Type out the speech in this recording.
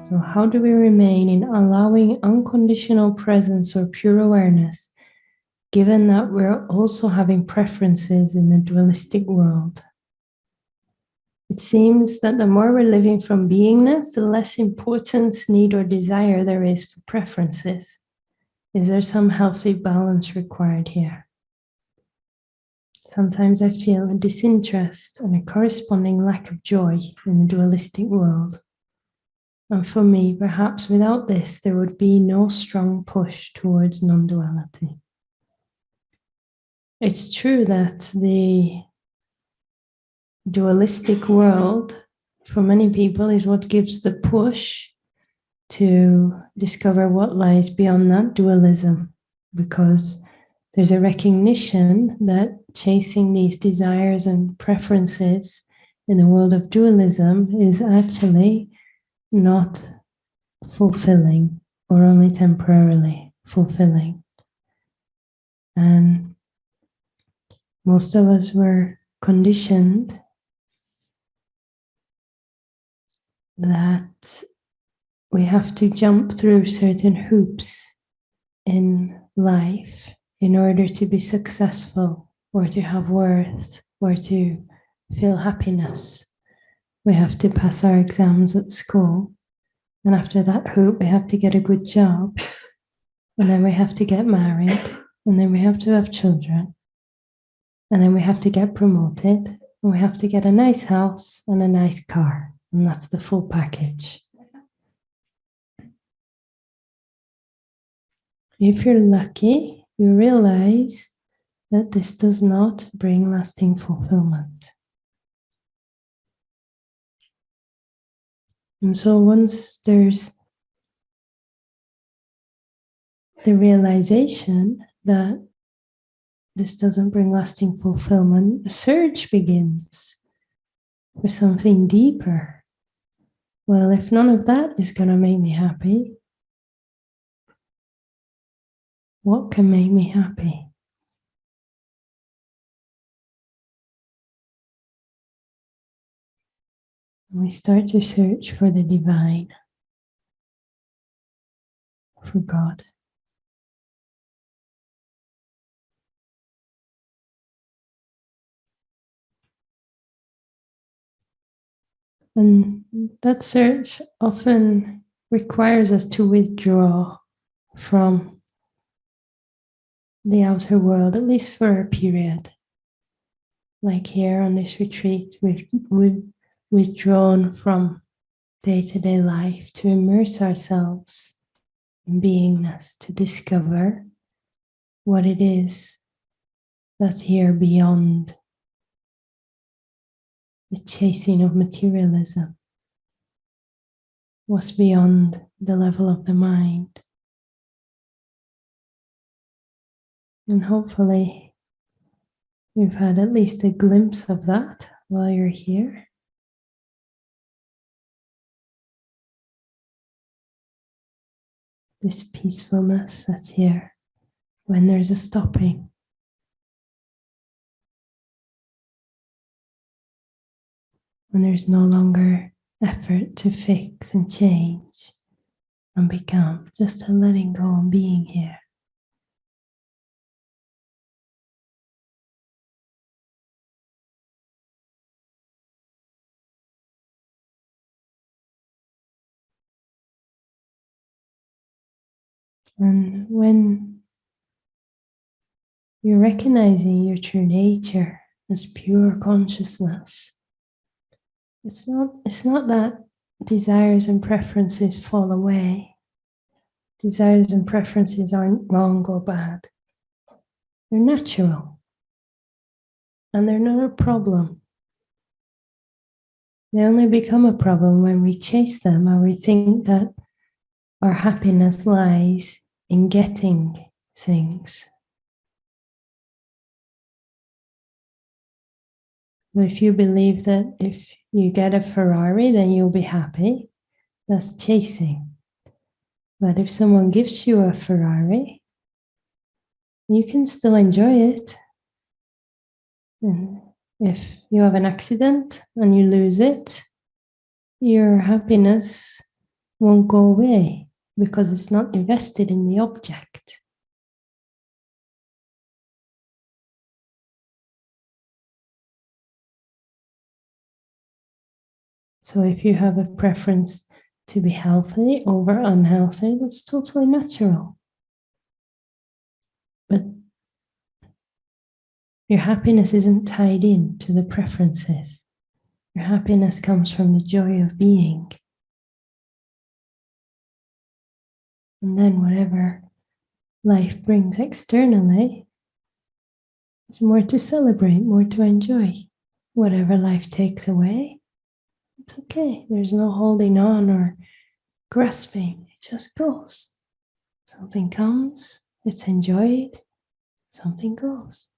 So how do we remain in allowing unconditional presence or pure awareness, given that we're also having preferences in the dualistic world? It seems that the more we're living from beingness, the less importance, need, or desire there is for preferences. Is there some healthy balance required here? Sometimes I feel a disinterest and a corresponding lack of joy in the dualistic world. And for me, perhaps without this, there would be no strong push towards non-duality. It's true that the dualistic world, for many people, is what gives the push to discover what lies beyond that dualism, because there's a recognition that chasing these desires and preferences in the world of dualism is actually not fulfilling, or only temporarily fulfilling. And most of us were conditioned that we have to jump through certain hoops in life in order to be successful, or to have worth, or to feel happiness. We have to pass our exams at school, and after that hoop we have to get a good job, and then we have to get married, and then we have to have children, and then we have to get promoted, and we have to get a nice house and a nice car, and that's the full package. If you're lucky, you realize that this does not bring lasting fulfillment. And so once there's the realization that this doesn't bring lasting fulfillment, a search begins for something deeper. Well, if none of that is going to make me happy, what can make me happy? And we start to search for the divine, for God. And that search often requires us to withdraw from the outer world, at least for a period. Like here on this retreat, we've withdrawn from day-to-day life to immerse ourselves in beingness, to discover what it is that's here beyond the chasing of materialism, what's beyond the level of the mind. And hopefully you've had at least a glimpse of that while you're here. This peacefulness that's here when there's a stopping. When there's no longer effort to fix and change and become, just a letting go and being here. And when you're recognizing your true nature as pure consciousness, it's not that desires and preferences fall away. Desires and preferences aren't wrong or bad. They're natural. And they're not a problem. They only become a problem when we chase them and we think that our happiness lies in getting things. If you believe that if you get a Ferrari, then you'll be happy, that's chasing. But if someone gives you a Ferrari, you can still enjoy it. And if you have an accident and you lose it, your happiness won't go away because it's not invested in the object. So if you have a preference to be healthy over unhealthy, that's totally natural. But your happiness isn't tied in to the preferences. Your happiness comes from the joy of being. And then whatever life brings externally, it's more to celebrate, more to enjoy. Whatever life takes away, it's okay. There's no holding on or grasping. It just goes. Something comes, it's enjoyed, something goes.